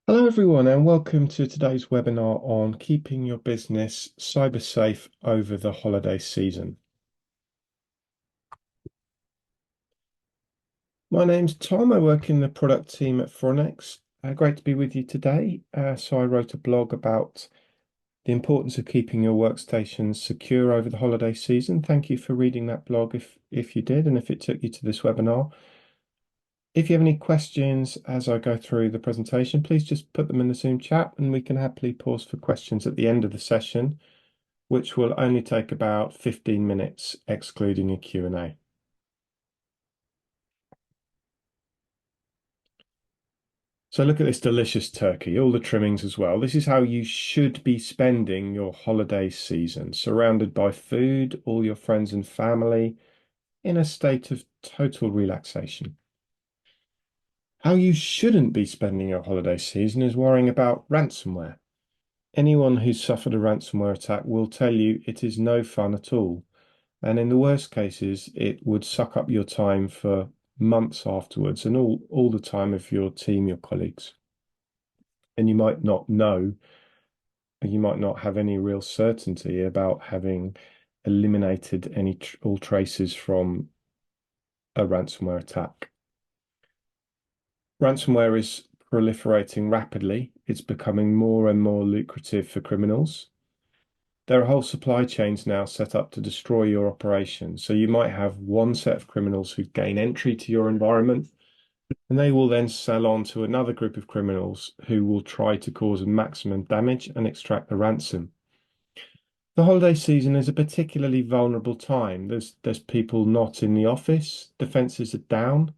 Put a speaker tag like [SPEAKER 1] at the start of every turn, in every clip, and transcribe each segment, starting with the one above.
[SPEAKER 1] Hello, everyone, and welcome to today's webinar on keeping your business cyber safe over the holiday season. My name's Tom. I work in the product team at Fronex. Great to be with you today. So I wrote a blog about the importance of keeping your workstations secure over the holiday season. Thank you for reading that blog if you did, and if it took you to this webinar. If you have any questions as I go through the presentation, please just put them in the Zoom chat and we can happily pause for questions at the end of the session, which will only take about 15 minutes, excluding a Q&A. So look at this delicious turkey, all the trimmings as well. This is how you should be spending your holiday season, surrounded by food, all your friends and family, in a state of total relaxation. How you shouldn't be spending your holiday season is worrying about ransomware. Anyone who's suffered a ransomware attack will tell you it is no fun at all. And in the worst cases, it would suck up your time for months afterwards and all the time of your team, your colleagues. And you might not know, you might not have any real certainty about having eliminated all traces from a ransomware attack. Ransomware is proliferating rapidly. It's becoming more and more lucrative for criminals. There are whole supply chains now set up to destroy your operation. So you might have one set of criminals who gain entry to your environment, and they will then sell on to another group of criminals who will try to cause maximum damage and extract the ransom. The holiday season is a particularly vulnerable time. There's people not in the office, defenses are down.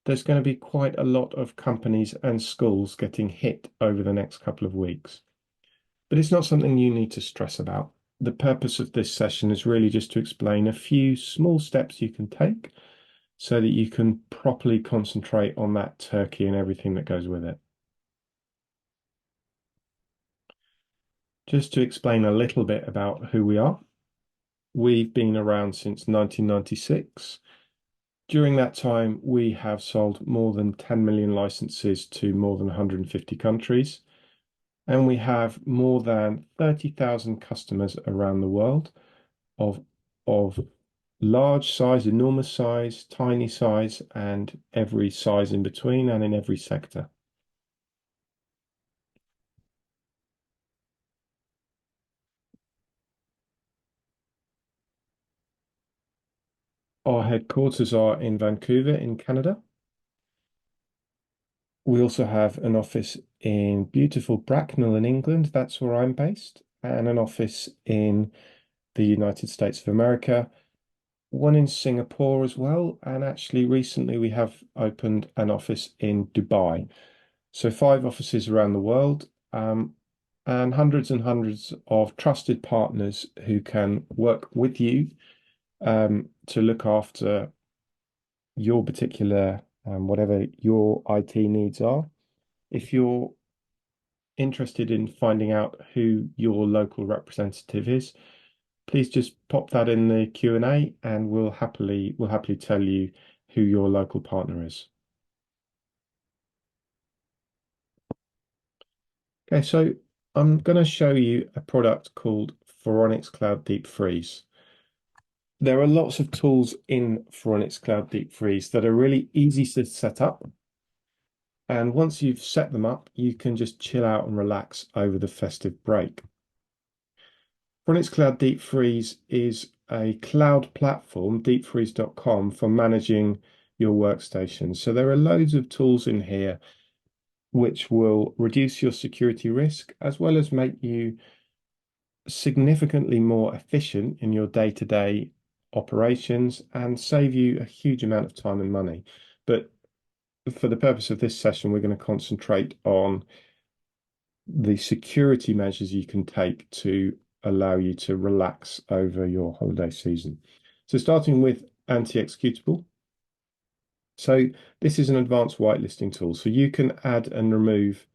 [SPEAKER 1] There's going to be quite a lot of companies and schools getting hit over the next couple of weeks. But it's not something you need to stress about. The purpose of this session is really just to explain a few small steps you can take so that you can properly concentrate on that turkey and everything that goes with it. Just to explain a little bit about who we are, we've been around since 1996. During that time, we have sold more than 10 million licenses to more than 150 countries, and we have more than 30,000 customers around the world of large size, enormous size, tiny size, and every size in between and in every sector. Our headquarters are in Vancouver in Canada. We also have an office in beautiful Bracknell in England. That's where I'm based, and an office in the United States of America, one in Singapore as well. And actually, recently we have opened an office in Dubai. So 5 offices around the world, and hundreds of trusted partners who can work with you to look after your particular whatever your IT needs are. If you're interested in finding out who your local representative is, please just pop that in the Q&A and we'll happily tell you who your local partner is. Okay, so I'm going to show you a product called Phoronix Cloud Deep Freeze. There are lots of tools in Phoronix Cloud Deep Freeze that are really easy to set up. And once you've set them up, you can just chill out and relax over the festive break. Phoronix Cloud Deep Freeze is a cloud platform, deepfreeze.com, for managing your workstations. So there are loads of tools in here which will reduce your security risk as well as make you significantly more efficient in your day-to-day operations and save you a huge amount of time and money. But for the purpose of this session, we're going to concentrate on the security measures you can take to allow you to relax over your holiday season. So starting with anti-executable. So this is an advanced whitelisting tool. So you can add and remove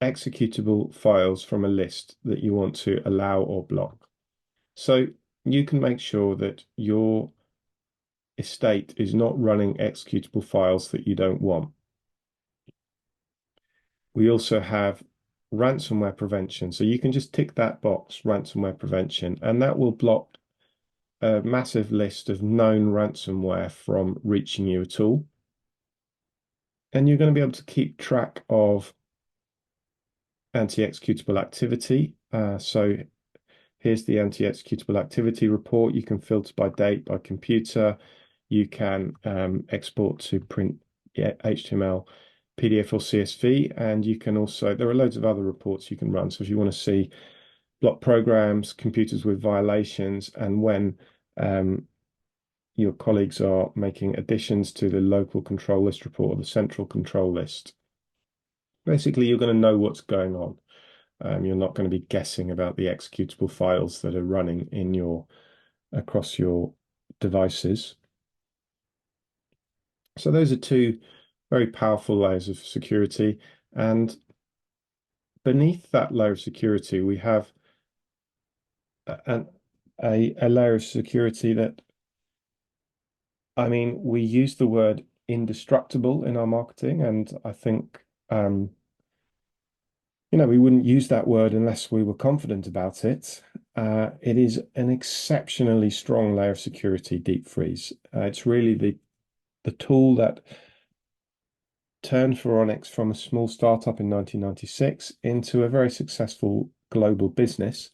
[SPEAKER 1] executable files from a list that you want to allow or block. So you can make sure that your estate is not running executable files that you don't want. We also have ransomware prevention. So you can just tick that box, ransomware prevention, and that will block a massive list of known ransomware from reaching you at all. And you're going to be able to keep track of anti-executable activity. So here's the anti-executable activity report. You can filter by date, by computer. You can export to print HTML, PDF, or CSV. And you can also, there are loads of other reports you can run. So if you want to see block programs, computers with violations, and when your colleagues are making additions to the local control list report or the central control list, basically you're going to know what's going on. You're not going to be guessing about the executable files that are running in across your devices. So those are two very powerful layers of security. And beneath that layer of security, we have a, a layer of security that, I mean, we use the word indestructible in our marketing, and I think we wouldn't use that word unless we were confident about it. It is an exceptionally strong layer of security, Deep Freeze. It's really the tool that turned Phoronix from a small startup in 1996 into a very successful global business.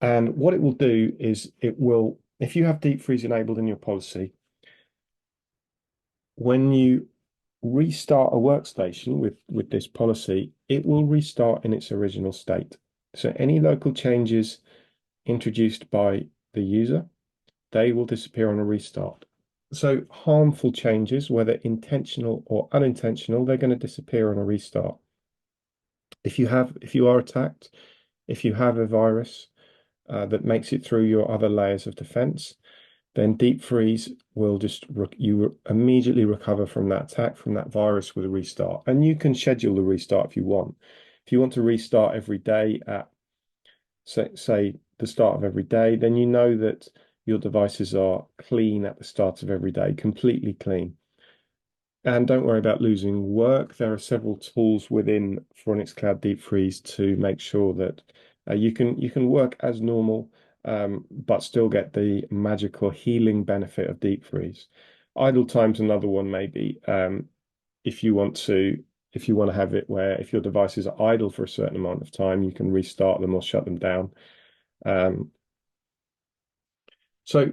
[SPEAKER 1] And what it will do is it will, if you have Deep Freeze enabled in your policy, when you restart a workstation with this policy, it will restart in its original state. So any local changes introduced by the user, they will disappear on a restart. So harmful changes, whether intentional or unintentional, they're going to disappear on a restart. If you are attacked, if you have a virus that makes it through your other layers of defense, then Deep Freeze will you immediately recover from that attack, from that virus with a restart. And you can schedule the restart if you want. If you want to restart every day at, say the start of every day, then you know that your devices are clean at the start of every day, completely clean. And don't worry about losing work. There are several tools within Phoronix Cloud Deep Freeze to make sure that you can work as normal, but still get the magical healing benefit of Deep Freeze. Idle time's another one, maybe. If you want to have it where if your devices are idle for a certain amount of time, you can restart them or shut them down. So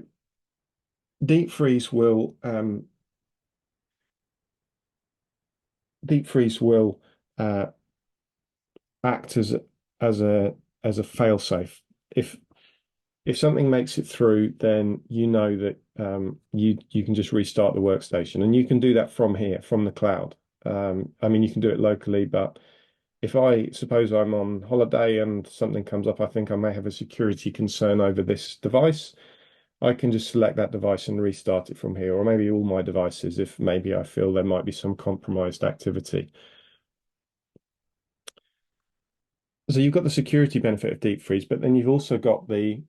[SPEAKER 1] Deep Freeze will uh, act as a failsafe. If something makes it through, then you know that you can just restart the workstation, and you can do that from here, from the cloud. I mean, you can do it locally, but if I suppose I'm on holiday and something comes up, I think I may have a security concern over this device. I can just select that device and restart it from here, or maybe all my devices if maybe I feel there might be some compromised activity. So you've got the security benefit of Deep Freeze, but then you've also got the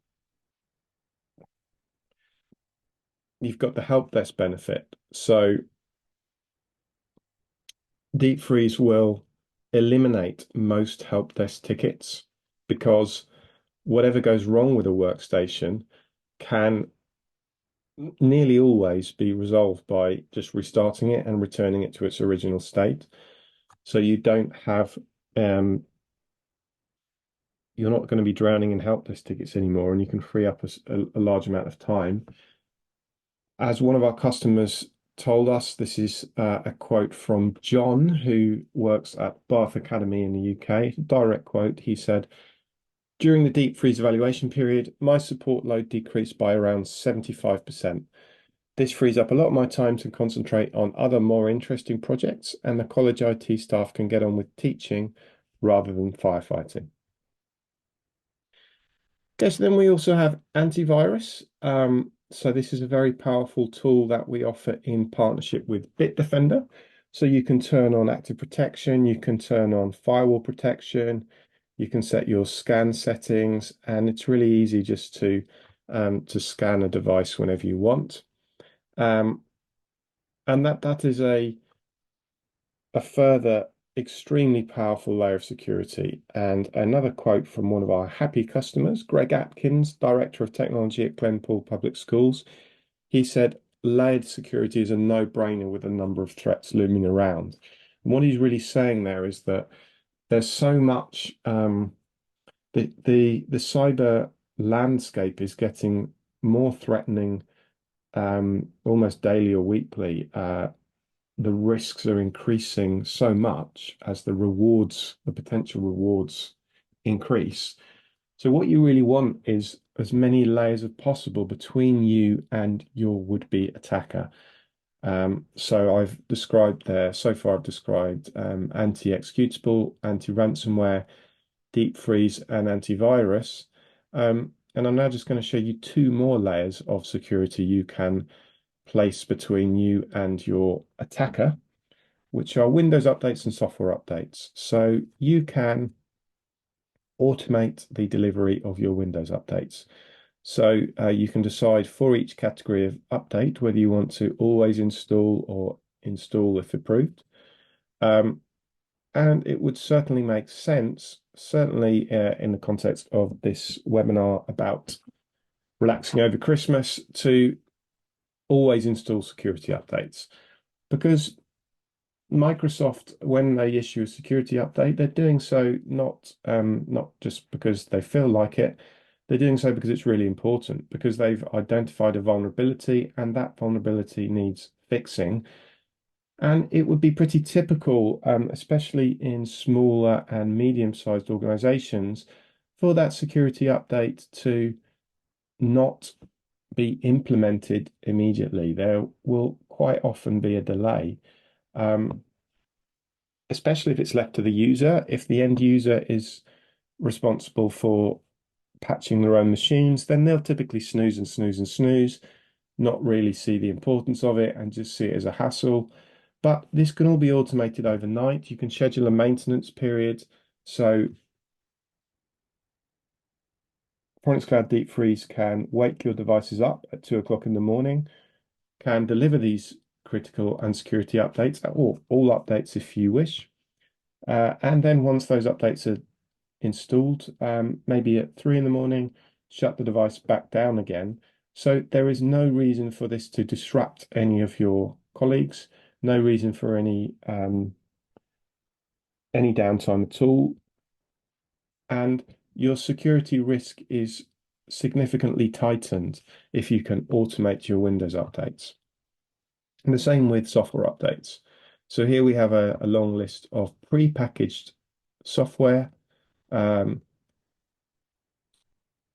[SPEAKER 1] help desk benefit. So Deep Freeze will eliminate most help desk tickets because whatever goes wrong with a workstation can nearly always be resolved by just restarting it and returning it to its original state. So you don't have you're not going to be drowning in help desk tickets anymore, and you can free up a large amount of time. As one of our customers told us, this is a quote from John, who works at Bath Academy in the UK. Direct quote, he said, during the deep freeze evaluation period, my support load decreased by around 75%. This frees up a lot of my time to concentrate on other more interesting projects, and the college IT staff can get on with teaching rather than firefighting. Okay, so then we also have antivirus. So this is a very powerful tool that we offer in partnership with Bitdefender. So you can turn on active protection, you can turn on firewall protection, you can set your scan settings, and it's really easy just to scan a device whenever you want. And that is a further extremely powerful layer of security. And another quote from one of our happy customers, Greg Atkins, Director of Technology at Glenpool Public Schools. He said, layered security is a no-brainer with a number of threats looming around. And what he's really saying there is that there's so much the cyber landscape is getting more threatening almost daily or weekly. The risks are increasing so much as the potential rewards increase. So what you really want is as many layers as possible between you and your would-be attacker. So so far I've described anti-executable, anti-ransomware, deep freeze, and antivirus. And I'm now just going to show you two more layers of security you can place between you and your attacker, which are Windows updates and software updates. So you can automate the delivery of your Windows updates. So you can decide for each category of update whether you want to always install or install if approved. And it would certainly make sense, certainly in the context of this webinar about relaxing over Christmas, to always install security updates. Because Microsoft, when they issue a security update, they're doing so not just because they feel like it, they're doing so because it's really important, because they've identified a vulnerability and that vulnerability needs fixing. And it would be pretty typical, especially in smaller and medium-sized organizations, for that security update to not be implemented immediately. There will quite often be a delay, especially if it's left to the user. If the end user is responsible for patching their own machines, then they'll typically snooze and snooze and snooze, not really see the importance of it and just see it as a hassle. But this can all be automated overnight. You can schedule a maintenance period. So Pronix Cloud Deep Freeze can wake your devices up at 2 o'clock in the morning, can deliver these critical and security updates, or all updates if you wish. And then once those updates are installed, maybe at 3 in the morning, shut the device back down again. So there is no reason for this to disrupt any of your colleagues, no reason for any downtime at all. And your security risk is significantly tightened if you can automate your Windows updates. And the same with software updates. So here we have a long list of pre-packaged software. You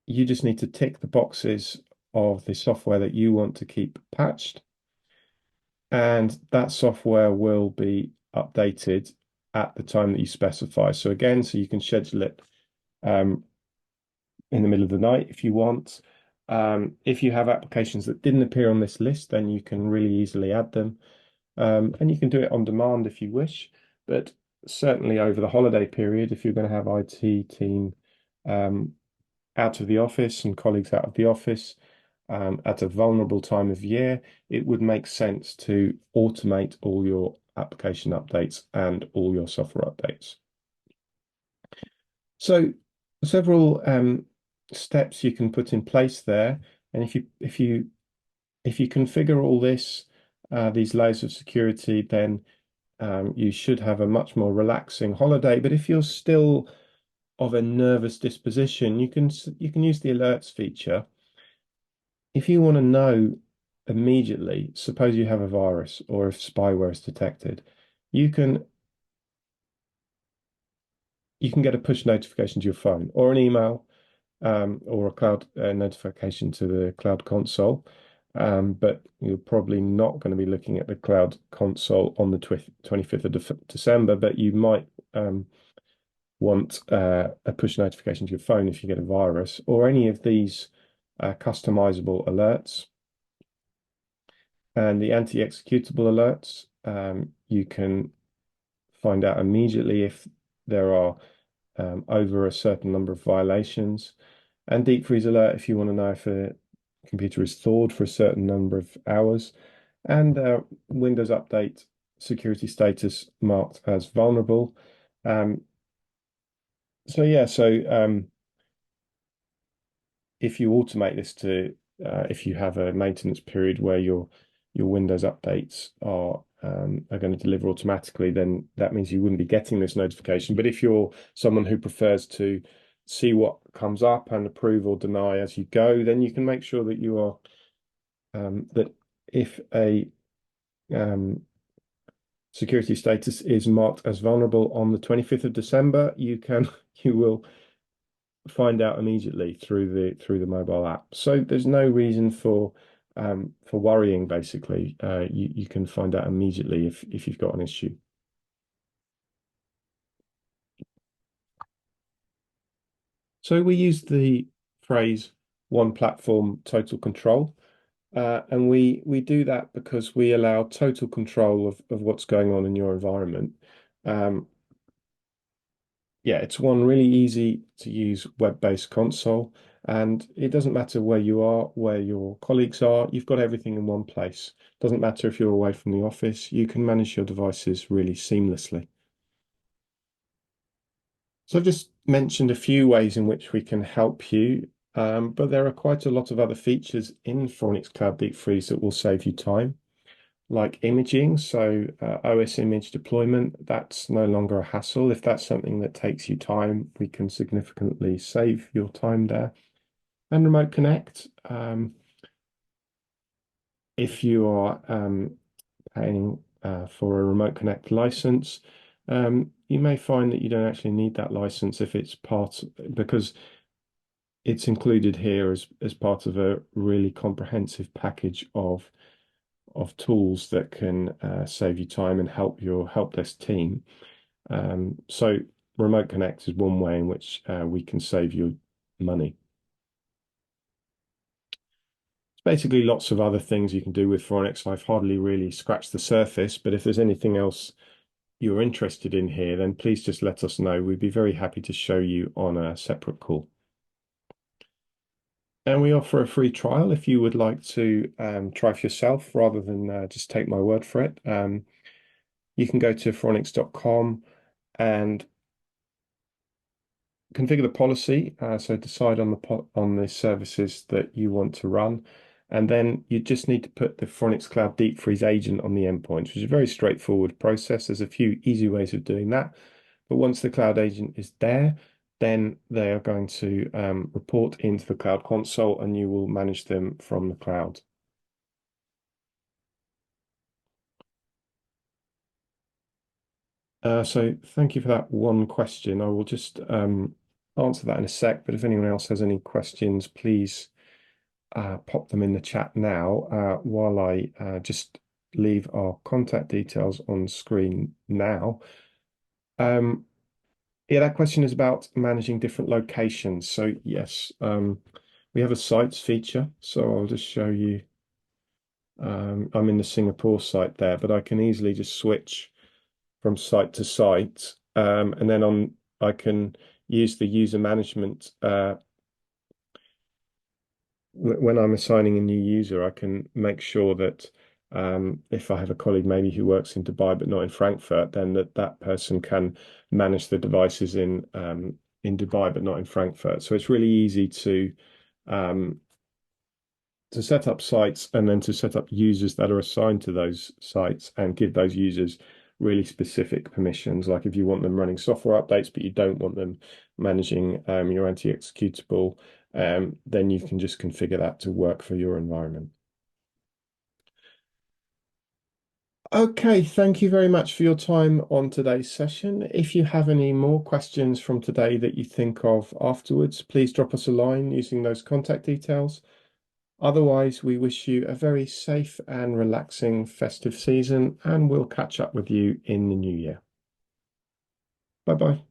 [SPEAKER 1] just need to tick the boxes of the software that you want to keep patched, and that software will be updated at the time that you specify. So again, so you can schedule it in the middle of the night if you want. If you have applications that didn't appear on this list, then you can really easily add them. And you can do it on demand if you wish, but certainly over the holiday period, if you're going to have IT team out of the office and colleagues out of the office at a vulnerable time of year, it would make sense to automate all your application updates and all your software updates. So several steps you can put in place there, and if you configure all this, these layers of security, then you should have a much more relaxing holiday. But if you're still of a nervous disposition, you can use the alerts feature. If you want to know immediately, suppose you have a virus or if spyware is detected, you can get a push notification to your phone or an email or a cloud notification to the cloud console. But you're probably not going to be looking at the cloud console on the 25th of December, but you might want a push notification to your phone if you get a virus or any of these customizable alerts. And the anti-executable alerts, you can find out immediately if there are over a certain number of violations. And deep freeze alert if you want to know if a computer is thawed for a certain number of hours. And Windows update security status marked as vulnerable. Um, so yeah, so if you automate this to if you have a maintenance period where your Windows updates are going to deliver automatically, then that means you wouldn't be getting this notification. But if you're someone who prefers to see what comes up and approve or deny as you go, then you can make sure that you are that if a um, security status is marked as vulnerable on the 25th of December, you will find out immediately through the mobile app. So there's no reason for worrying, basically. You can find out immediately if you've got an issue. So we use the phrase one platform total control. And we do that because we allow total control of what's going on in your environment. Um, yeah, it's one really easy to use web-based console, and it doesn't matter where you are, where your colleagues are, you've got everything in one place. Doesn't matter if you're away from the office, you can manage your devices really seamlessly. So I've just mentioned a few ways in which we can help you, but there are quite a lot of other features in Phoronix Cloud Deep Freeze that will save you time, like imaging. So OS image deployment, that's no longer a hassle. If that's something that takes you time, we can significantly save your time there. And Remote Connect, if you are paying for a Remote Connect license, you may find that you don't actually need that license if it's part because it's included here as part of a really comprehensive package of tools that can save you time and help your help desk team. So Remote Connect is one way in which we can save you money. Basically, lots of other things you can do with Phoronix. I've hardly really scratched the surface, but if there's anything else you're interested in here, then please just let us know. We'd be very happy to show you on a separate call. And we offer a free trial if you would like to try for yourself rather than just take my word for it. You can go to phoronix.com and configure the policy. So decide on the services that you want to run. And then you just need to put the Phoronix Cloud Deep Freeze agent on the endpoint, which is a very straightforward process. There's a few easy ways of doing that. But once the cloud agent is there, then they are going to report into the Cloud Console and you will manage them from the cloud. So thank you for that one question. I will just answer that in a sec, but if anyone else has any questions, please pop them in the chat now while I just leave our contact details on screen now. Yeah, that question is about managing different locations. So yes, we have a sites feature. So I'll just show you. I'm in the Singapore site there, but I can easily just switch from site to site. And then I can use the user management when I'm assigning a new user, I can make sure that if I have a colleague maybe who works in Dubai but not in Frankfurt, then that person can manage the devices in Dubai but not in Frankfurt. So it's really easy um, to set up sites and then to set up users that are assigned to those sites and give those users really specific permissions. Like if you want them running software updates, but you don't want them managing your anti-executable, then you can just configure that to work for your environment. Okay, thank you very much for your time on today's session. If you have any more questions from today that you think of afterwards, please drop us a line using those contact details. Otherwise, we wish you a very safe and relaxing festive season, and we'll catch up with you in the new year. Bye bye.